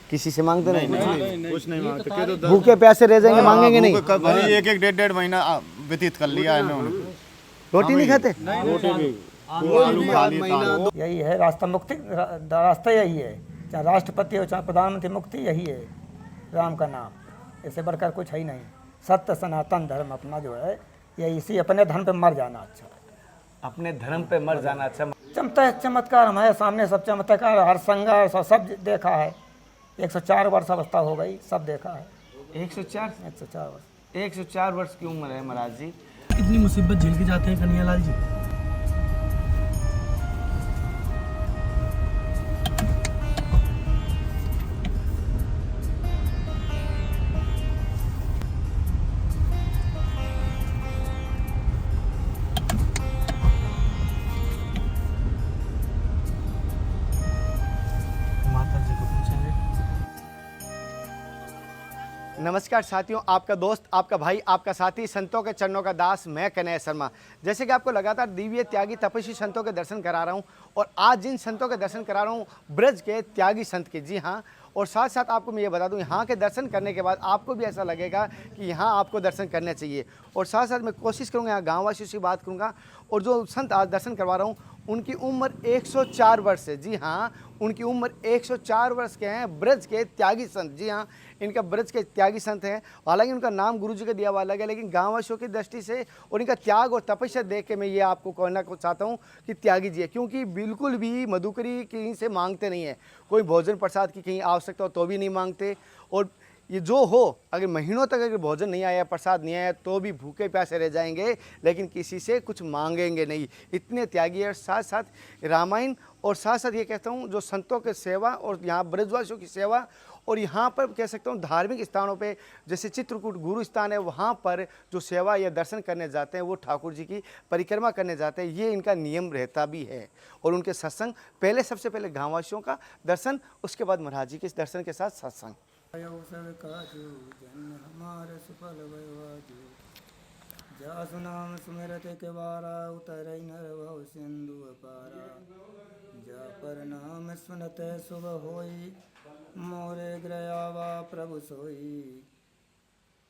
किसी से मांगते नहीं? कुछ नहीं मांगते के तो भूखे प्यासे रह जाएंगे, मांगेंगे नहीं? भाई एक एक डेढ़ महीना व्यतीत कर लिया है इन्होंने। रोटी नहीं खाते? रोटी भी आलू खा लिए। यही है रास्ता मुक्ति, रास्ता यही है, चाहे राष्ट्रपति हो चाहे प्रधानमंत्री, मुक्ति यही है राम का नाम, इससे बढ़कर कुछ है ही नहीं। सत्य सनातन धर्म अपना जो है ये इसी अपने धर्म पे मर जाना अच्छा है। अपने धर्म पे मर जाना अच्छा। चमत्कार हमारे सामने सब चमत्कार, हर संघर्ष सब देखा है। 104 वर्ष अवस्था हो गई, सब देखा है। 104 वर्ष 104 वर्ष की उम्र है महाराज जी। कितनी मुसीबत झेल के जाते हैं कन्हैयालाल जी। माता जी को पूछेंगे। नमस्कार साथियों, आपका दोस्त, आपका भाई, आपका साथी, संतों के चरणों का दास, मैं कन्हैया शर्मा। जैसे कि आपको लगातार दिव्य त्यागी तपस्वी संतों के दर्शन करा रहा हूं, और आज जिन संतों के दर्शन करा रहा हूं, ब्रज के त्यागी संत के। जी हाँ, और साथ साथ आपको मैं ये बता दूं, यहाँ के दर्शन करने के बाद आपको भी ऐसा लगेगा कि यहाँ आपको दर्शन करने चाहिए। और साथ साथ मैं कोशिश करूँगा यहाँ गाँव वासियों से बात करूँगा, और जो संत आज दर्शन करवा रहा हूँ उनकी उम्र 104 वर्ष है। जी हाँ, उनकी उम्र 104 वर्ष के हैं, ब्रज के त्यागी संत। जी हाँ, इनका ब्रज के त्यागी संत हैं। हालांकि उनका नाम गुरु जी का दिया हुआ अलग है, लेकिन गाँववासियों की दृष्टि से और इनका त्याग और तपस्या देख के मैं ये आपको कहना चाहता हूँ कि त्यागी जी है, क्योंकि बिल्कुल भी मधुकरी कहीं से मांगते नहीं है, कोई भोजन प्रसाद की कहीं आवश्यकता हो तो भी नहीं मांगते। और ये जो हो, अगर महीनों तक अगर भोजन नहीं आया, प्रसाद नहीं आया, तो भी भूखे प्यासे रह जाएंगे, लेकिन किसी से कुछ मांगेंगे नहीं। इतने त्यागी है। साथ साथ रामायण और साथ साथ ये कहता हूँ जो संतों की सेवा और यहाँ ब्रजवासियों की सेवा, और यहाँ पर कह सकता हूँ धार्मिक स्थानों पे जैसे चित्रकूट गुरु स्थान है, वहाँ पर जो सेवा या दर्शन करने जाते हैं वो ठाकुर जी की परिक्रमा करने जाते हैं, ये इनका नियम रहता भी है। और उनके सत्संग पहले, सबसे पहले गाँववासियों का दर्शन, उसके बाद महाराज जी के दर्शन के साथ सत्संग। हमारे सुफल वैवाजु जासु नाम सुमिरत के बारा उतरई नर भव सिंधु अपारा जा पर नाम सुनते शुभ होई मोरे ग्रयावा प्रभु सोई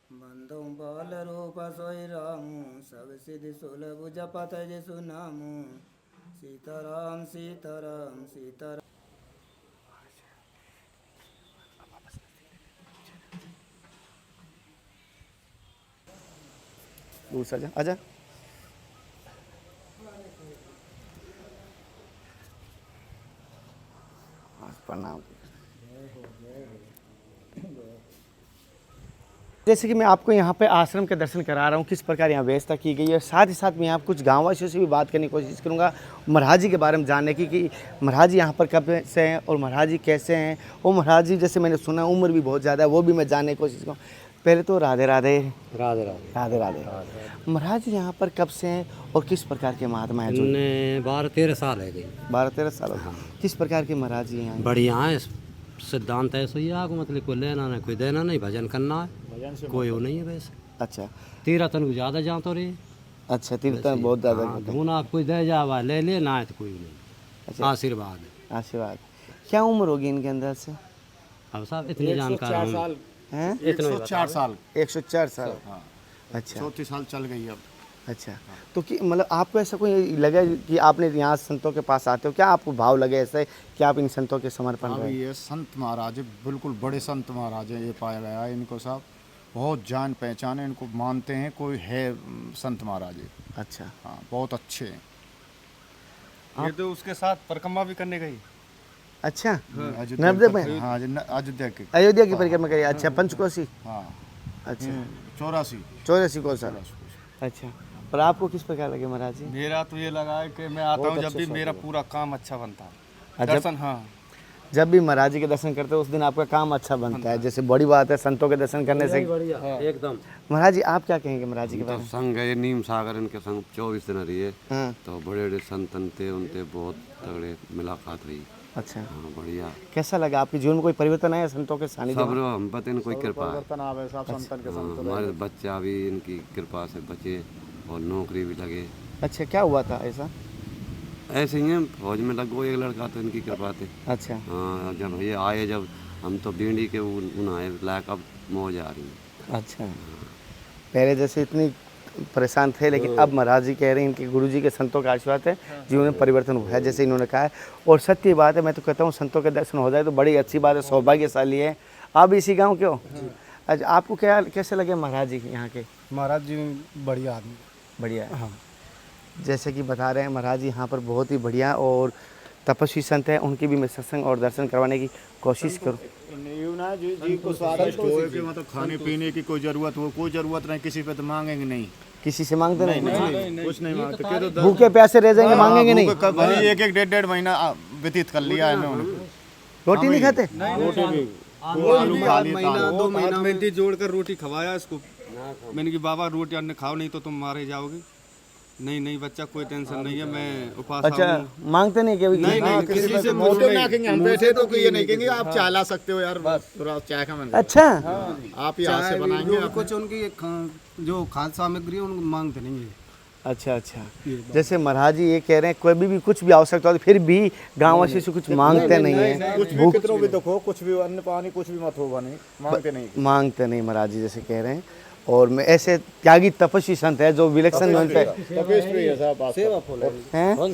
बंदो बाल रूप सोई रामू सब सिद्धि सुलभ जपत जिसु नामू सीताराम सीताराम सीताराम। दूसरा जा आजा। प्रणाम। जैसे कि मैं आपको यहाँ पे आश्रम के दर्शन करा रहा हूँ, किस प्रकार यहाँ व्यवस्था की गई है, साथ ही साथ मैं यहाँ कुछ गाँववासियों से भी बात करने की कोशिश करूँगा, महाराज जी के बारे में जानने की कि महाराज जी यहाँ पर कब से हैं और महाराज जी कैसे हैं। और महाराज जी जैसे मैंने सुना उम्र भी बहुत ज़्यादा है, वो भी मैं जानने की कोशिश करूँ। पहले तो राधे राधे। राधे राधे। राधे राधे। महाराज जी यहाँ पर कब से हैं और किस प्रकार के महात्मा हैं? 12-13 साल है गई। 12-13 साल। हाँ। किस प्रकार के महाराज जी यहाँ? बढ़िया है, सिद्धांत ऐसा ही है, मतलब कोई लेना नहीं कोई देना नहीं, भजन करना है, कोई वो नहीं है वैसे। अच्छा, तीर्थन को ज़्यादा जानते रहे। अच्छा, तीर्थन बहुत ज़्यादा। धूना आप कोई दे जावा ले लेना है तो कोई नहीं। अच्छा, आशीर्वाद आशीर्वाद। क्या उम्र होगी इनके अंदर से? अब साहब इतनी जानकार हैं? 104 साल। 104 साल। हाँ। अच्छा, 34 साल चल गई अब। अच्छा, तो कि मतलब आपको ऐसा कोई लगा कि आपने यहाँ संतों के पास आते हो, क्या आपको भाव लगे ऐसे कि आप इन संतों के समर्पण अभी करें? ये संत महाराज है, बिल्कुल बड़े संत महाराज हैं, ये पाया गया है इनको साहब, बहुत जान पहचान है, इनको मानते हैं, कोई है संत महाराज है। अच्छा, हाँ, बहुत अच्छे हैं। ये तो उसके साथ परिक्रमा भी करने गई। अच्छा, अयोध्या नर्मदे में? हाँ, अयोध्या के। अयोध्या की परिक्रमा करिए। अच्छा, पंचकोसी। हाँ, अच्छा, 84 को साल। अच्छा, और आपको किस प्रकार लगे महाराज जी? मेरा तो ये लगा है कि मैं आता हूँ जब भी मेरा पूरा काम अच्छा बनता है। दर्शन, हाँ, जब भी महाराज जी के दर्शन करते हो उस दिन आपका काम अच्छा बनता है, जैसे बड़ी बात है संतों के दर्शन करने से। एकदम। महाराज जी आप क्या कहेंगे महाराज जी के बारे में? संग है नीम सागर, इनके संग 24 दिन रही है। हाँ। तो बड़े बड़े संतन थे, उनसे बहुत तगड़े मुलाकात हुई। अच्छा, हाँ, बढ़िया। कैसा लगा आपके जीवन में? कोई परिवर्तन आया संतों के सानिध्य सब में? हम पता नहीं कोई कृपा है। संतन के हाँ, हमारे बच्चा भी इनकी कृपा से बचे और नौकरी भी लगे। अच्छा, क्या हुआ था ऐसा? ऐसे ही है, फौज में लगो एक लड़का तो इनकी कृपा थे। अच्छा, हाँ, जब ये आए, जब हम तो बीड़ी के उन्हें लायक अब मौज आ रही है। अच्छा, पहले जैसे इतनी परेशान थे, लेकिन अब महाराज जी कह रहे हैं इनके गुरुजी के संतों का आशीर्वाद है, जीवन में परिवर्तन हुआ है जैसे इन्होंने कहा है। और सत्य बात है, मैं तो कहता हूँ संतों के दर्शन हो जाए तो बड़ी अच्छी बात है, सौभाग्यशाली है। आप इसी गांव के हो? अच्छा, आपको क्या कैसे लगे महाराज जी यहाँ के? महाराज जी बढ़िया आदमी। बढ़िया है। हाँ, जैसे कि बता रहे हैं महाराज जी यहाँ पर बहुत ही बढ़िया और तपस्वी संत हैं, उनकी भी मैं सत्संग और दर्शन करवाने की कोशिश करूँ। जी को स्वादिष्ट हो कि मतलब खाने पीने की कोई जरूरत हो, कोई जरूरत नहीं, किसी पे तो मांगेंगे नहीं, किसी से मांगते नहीं? कुछ नहीं मांगते। क्यों तो भूखे प्यासे रह जाएंगे, मांगेंगे नहीं? भाई एक एक डेढ़ महीना व्यतीत कर लिया इन्होंने। रोटी नहीं खाते? रोटी भी महीना 2 महीना में जोड़कर रोटी खवाया इसको। मैंने कि बाबा रोटी अन्य खाओ नहीं तो तुम मारे जाओगे। नहीं बच्चा कोई टेंशन नहीं है, मैं उपास अच्छा, मांगते नहीं कभी? नहीं किसी से मोटे ना कहेंगे, हम बैठे तो ये नहीं कहेंगे आप चाय ला सकते हो यार, बस थोड़ा चाय का मन। अच्छा, आप यहाँ से बनाएंगे कुछ उनकी जो खाद्य सामग्री है उनको मांगते नहीं है। अच्छा अच्छा। जैसे महाराज जी ये कह रहे हैं कोई भी कुछ भी आवश्यकता होती फिर भी गाँववासी से कुछ मांगते नहीं है। कुछ भी कितना भी देखो, कुछ भी अन्न पानी कुछ भी मत होगा, नहीं मांगते नहीं। मांगते नहीं महाराज जी जैसे कह रहे हैं। और मैं ऐसे त्यागी तपस्वी संत है जो विलक्षण बनते हैं।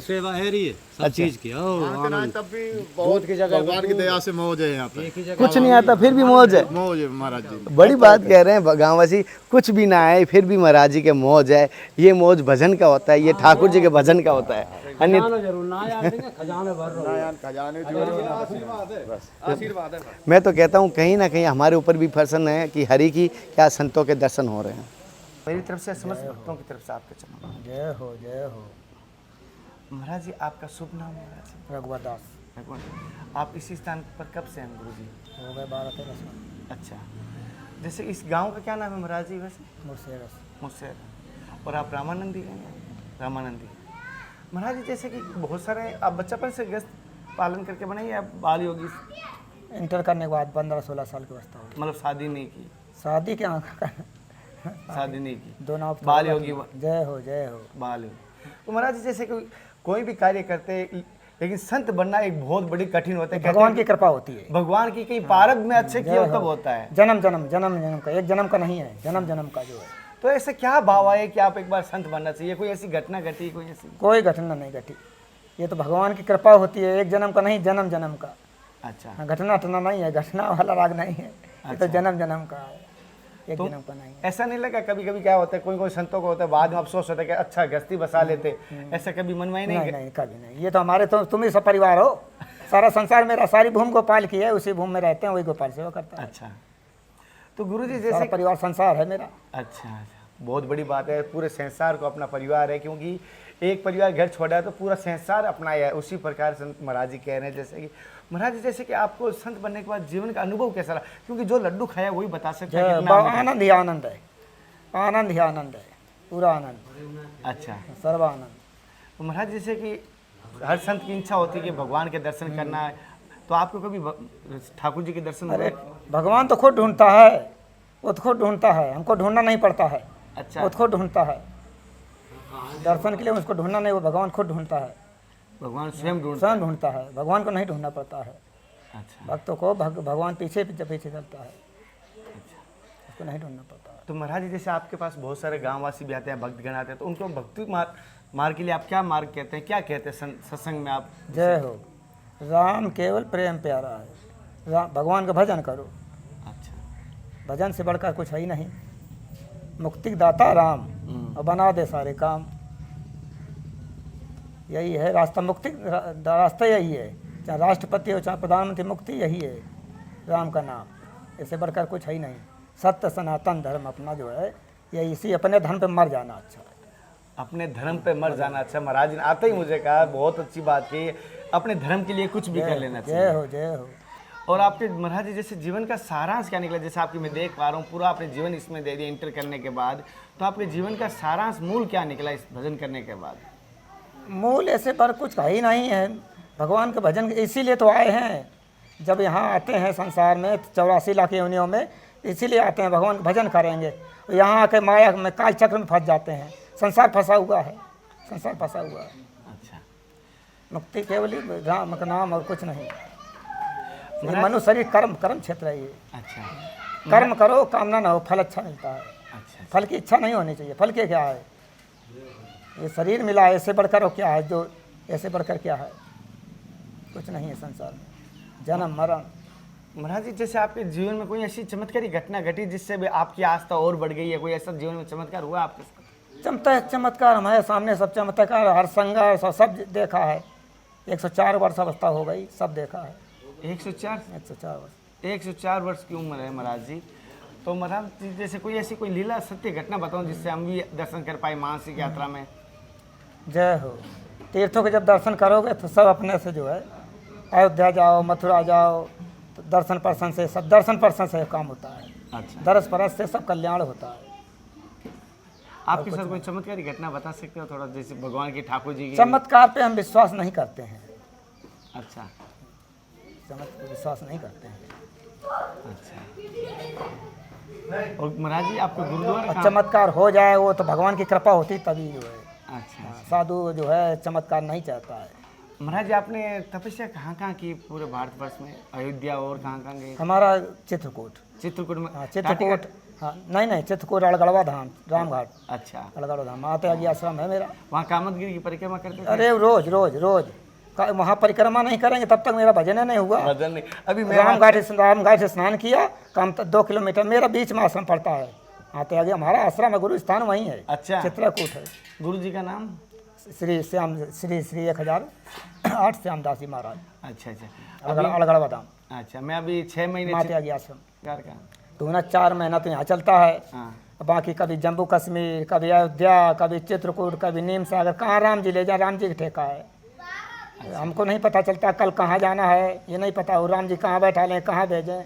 सेवा है रही है सब चीज की। तब भी बहुत की जगह भगवान की दया से मौज है यहाँ पे। कुछ नहीं आता फिर भी मौज है। मौज है महाराज जी। बड़ी बात कह रहे हैं गाँववासी, कुछ भी ना आए फिर भी महाराज जी के मौज है। ये मौज भजन का होता है, ये ठाकुर जी के भजन का होता है। अन्य मैं तो कहता हूँ कहीं ना कहीं हमारे ऊपर भी प्रसन्न है कि हरि की क्या संतों के दर्शन हो रहे हैं। मेरी तरफ से समस्त भक्तों की तरफ से आपके चरणों में जय हो जय हो। महाराज जी आपका शुभ नाम है? महाराज जी रघुवर दास। भगवान, आप इसी स्थान पर कब से हैं गुरु जी? हो गए 12-13 साल। अच्छा, जैसे इस गांव का क्या नाम है महाराज जी वैसे? मुझसे मुझसे। और आप रामानंदी हैं? रामानंदी। महाराज जी जैसे कि बहुत सारे आप बच्चापन से गृहस्थ पालन करके बनाइए, आप बाल योगी? इंटर करने के बाद 15-16 साल की अवस्था हो गई। मतलब शादी नहीं की? शादी क्या शादी नहीं की, दोनों आप बाल योगी। जय हो जय हो। बाल योगी। तो महाराज जी जैसे कि कोई भी कार्य करते लेकिन संत बनना एक बहुत बड़ी कठिन होता है। भगवान की कृपा होती है। भगवान की कहीं पारद में अच्छे किया तब होता है। जन्म का, एक जन्म का नहीं है, जन्म का जो है। तो ऐसा क्या भाव आए कि आप एक बार संत बनना चाहिए? कोई ऐसी घटना घटी? कोई घटना नहीं घटी, ये तो भगवान की कृपा होती है। एक जन्म का नहीं, जन्म का। अच्छा, घटना नहीं है, घटना वाला राग नहीं है। ये तो जन्म का है, एक जन्म का नहीं है। ऐसा नहीं लगा कभी कभी क्या होता है कोई संतों को होता है बाद में अफसोस होता है कि अच्छा गस्ती बसा लेते, ऐसा कभी मन में नहीं? नहीं कभी नहीं। ये तो हमारे तो तुम ही सब परिवार हो। सारा संसार मेरा, सारी भूमि गोपाल की है, उसी भूमि में रहते हैं, वही गोपाल सेवा करता है। अच्छा, तो गुरु जी सारा जैसे परिवार संसार है मेरा। अच्छा, बहुत बड़ी बात है, पूरे संसार को अपना परिवार है, क्योंकि एक परिवार घर छोड़ा है तो पूरा संसार अपनाया है। उसी प्रकार संत महाराज जी कह रहे हैं जैसे कि महाराज जी जैसे कि आपको संत बनने के बाद जीवन का अनुभव कैसा रहा? क्योंकि जो लड्डू खाया वही बता सकता है कितना आनंद ही आनंद है, आनंद ही आनंद है, पूरा आनंद। अच्छा, सर्वानंद। तो महाराज जैसे कि हर संत की इच्छा होती है कि भगवान के दर्शन करना है, तो आपको कभी ठाकुर जी के दर्शन हुए? भगवान तो खुद ढूंढता है, वो तो खुद ढूंढता है, हमको ढूंढना नहीं पड़ता है। अच्छा, वो खुद ढूंढता है, दर्शन के लिए उसको ढूंढना नहीं, वो भगवान खुद ढूंढता है। भगवान स्वयं ढूंढता है, भगवान को नहीं ढूंढना पड़ता है। अच्छा, भक्तों को भगवान पीछे चलता है, उसको नहीं ढूंढना पड़ता है। तो महाराज जी जैसे आपके पास बहुत सारे गांववासी भी आते हैं, भक्तगण आते हैं, तो उनको भक्ति मार्ग के लिए आप क्या मार्ग कहते हैं, क्या कहते हैं सत्संग में आप? जय हो। राम केवल प्रेम प्यारा है, भगवान का भजन करो। अच्छा, भजन से बढ़कर कुछ है ही नहीं। मुक्ति दाता राम और बना दे सारे काम, यही है रास्ता। मुक्ति रास्ता यही है, चाहे राष्ट्रपति हो चाहे प्रधानमंत्री, मुक्ति यही है, राम का नाम, इससे बढ़कर कुछ है ही नहीं। सत्य सनातन धर्म अपना जो है, ये इसी अपने धर्म पे मर जाना अच्छा है। अपने धर्म पे मर जाना अच्छा। महाराज जी ने आते ही मुझे कहा बहुत अच्छी बात की, अपने धर्म के लिए कुछ भी कर लेना चाहिए। जय हो जय हो। और आपके महाराज जी जैसे जीवन का सारांश क्या निकला? जैसे आपकी मैं देख पा रहा हूँ पूरा आपने जीवन इसमें दे दिया इंटर करने के बाद, तो आपके जीवन का सारांश मूल क्या निकला इस भजन करने के बाद? मूल ऐसे पर कुछ ही नहीं है, भगवान के भजन इसीलिए तो आए हैं। जब यहाँ आते हैं संसार में 84 लाख योनियों में, इसीलिए आते हैं भगवान का भजन करेंगे। यहाँ आके माया में काल चक्र में फंस जाते हैं, संसार फंसा हुआ है, संसार फंसा हुआ है। अच्छा, मुक्ति केवल राम का नाम और कुछ नहीं। ये मनुष्य शरीर कर्म कर्म क्षेत्र है ये। अच्छा कर्म करो कामना ना हो, फल अच्छा मिलता है। अच्छा फल की इच्छा नहीं होनी चाहिए। फल के क्या है, ये शरीर मिला है, ऐसे बढ़कर और क्या है, जो ऐसे बढ़कर क्या है, कुछ नहीं है संसार में, जन्म मरण। महाराज जी, जैसे आपके जीवन में कोई ऐसी चमत्कारी घटना घटी जिससे भी आपकी आस्था और बढ़ गई है, कोई ऐसा जीवन में चमत्कार हुआ आपके साथ? चमत्कार हमारे सामने सब चमत्कार, हर संघर्ष और सब देखा है। 104 वर्ष अवस्था हो गई, सब देखा है। 104 वर्ष 104 वर्ष की उम्र है महाराज जी। तो महाराज जी, जैसे कोई ऐसी कोई लीला सत्य घटना बताओ जिससे हम भी दर्शन कर पाए मानसिक यात्रा में। जय हो। तीर्थों के जब दर्शन करोगे तो सब अपने से जो है, अयोध्या जाओ, मथुरा जाओ, तो दर्शन पर्शन से सब, दर्शन पर्शन से काम होता है। अच्छा, दर्श परस से सब कल्याण होता है। आपके साथ कोई चमत्कारी घटना बता सकते हो थोड़ा, जैसे भगवान की, ठाकुर जी की? चमत्कार पे हम विश्वास नहीं करते हैं। अच्छा चमत्कार विश्वास नहीं करते हैं। अच्छा। और महाराज जी, आपके गुरुद्वारा और कहाँ? चमत्कार हो जाए वो तो भगवान की कृपा होती तभी जो है। अच्छा। साधु जो है चमत्कार नहीं चाहता है। महाराज जी, आपने तपस्या कहाँ की पूरे भारतवर्ष में? अयोध्या और कहाँ गए? हमारा चित्रकूट। चित्रकूट में? हाँ चित्रकूट। हाँ नहीं चित्रकूट, अड़गड़वा धाम, रामघाट। अच्छा, अड़गड़वा धाम माता की आश्रम है मेरा। वहाँ कामतगिरी की परिक्रमा करते थे? अरे रोज रोज रोज वहाँ परिक्रमा नहीं करेंगे तब तक मेरा भजन नहीं हुआ। भजन नहीं। अभी मैं रामघाट से स्नान किया, काम 2 किलोमीटर मेरा बीच में आश्रम पड़ता है। हाँ तो आगे हमारा आश्रम है, गुरु स्थान वहीं है। अच्छा। चित्रकूट है। गुरु जी का नाम? श्री 1008 श्यामदास जी महाराज। अच्छा अच्छा। अड़गड़वा धाम। अच्छा, मैं अभी 6 महीने माता की आश्रम चित्रकार का। तो ना 4 महीना तो यहाँ चलता है। हाँ। बाकी कभी जम्मू कश्मीर, कभी अयोध्या, कभी चित्रकूट, कभी नीम सागर, कहाँ राम जी ले जाए, राम जी का ठेका है। हमको नहीं पता चलता कल कहाँ जाना है, ये नहीं पता हो, राम जी कहाँ बैठा लें, कहाँ भेजें,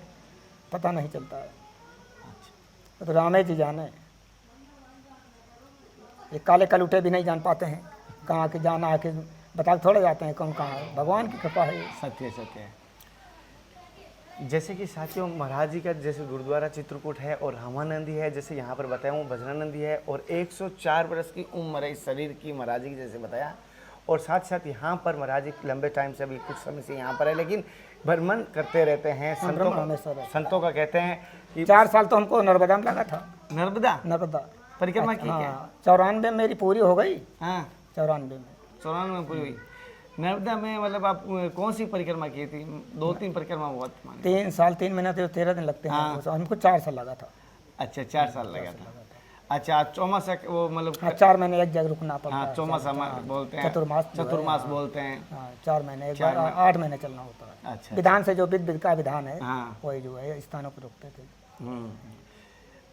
पता नहीं चलता है। तो रामे जी जाने। ये काले कलूटे भी नहीं जान पाते हैं कहाँ के जाना है, कि बता के थोड़े जाते हैं कौन कहाँ है। भगवान की कृपा है। सत्य सत्य है। जैसे कि साथियों, महाराज जी का जैसे गुरुद्वारा चित्रकूट है और हमानंदी है, जैसे यहाँ पर बताया हूँ भजनानंदी है, और 104 वर्ष की उम्र है इस शरीर की महाराज जी की, जैसे बताया। और साथ साथ यहाँ पर महाराज जी लंबे टाइम से, अभी कुछ समय से यहाँ पर है, लेकिन भ्रमण करते रहते हैं। संतों का कहते हैं कि 4 साल तो हमको नर्मदा में लगा था। नर्मदा परिक्रमा की क्या? 94 मेरी पूरी हो गई। हाँ 94 में 94 में पूरी हुई। नर्मदा में मतलब आप कौन सी परिक्रमा की थी? 2-3 परिक्रमा बहुत माने। 3 साल 3 महीने तो 13 दिन लगते हैं। हाँ। हमको 4 साल लगा था। अच्छा, 4 साल लगा था। अच्छा, चौमासा वो मतलब? हाँ 4 महीने एक जगह रुकना पड़ता है। हाँ, चौमासा बोलते हैं, चतुर्मास बोलते हैं। हाँ 4 महीने, 8 महीने चलना होता है। अच्छा। विधान से जो विध का विधान है, हाँ। वही जो है स्थानों पर रुकते थे।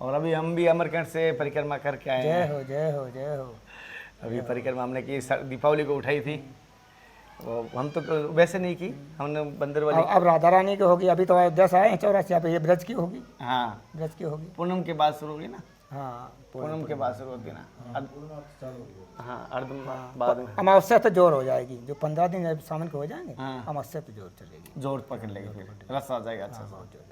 और अभी हम भी अमरकंट से परिक्रमा करके आए जय हैं। हो जय हो जय हो। अभी परिक्रमा हमने की, दीपावली को उठाई थी। वो हम तो वैसे नहीं की, हमने बंदरवाली। अब राधा रानी की होगी। अभी तो अयोध्या से आए हैं 84, अब ये ब्रज की होगी। हाँ, ब्रज की होगी। पूनम के बाद शुरू होगी ना? हाँ पूनम के बाद शुरू होती ना? हाँ, अर्ध बाद में अमावस्या तो जोर हो जाएगी। जो 15 दिन सावन के हो जाएंगे, हाँ। अमावस्या तो जोर चलेगी, जोर पकड़ लेगी, फिर रस आ जाएगा अच्छा से।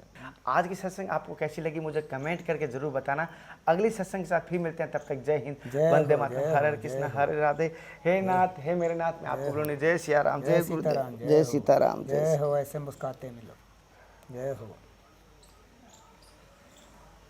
आज की सत्संग आपको कैसी लगी मुझे कमेंट करके जरूर बताना। अगली सत्संग के साथ फिर मिलते हैं, तब तक जय हिंद, वंदे मातरम, हरे कृष्ण हरे राधे। हे नाथ, हे मेरे नाथ, मैं आपको बोलूँ जय सिया राम, जय गुरुदेव, जय सीताराम, जय हो। ऐसे मुस्कुराते मिलो। जय हो।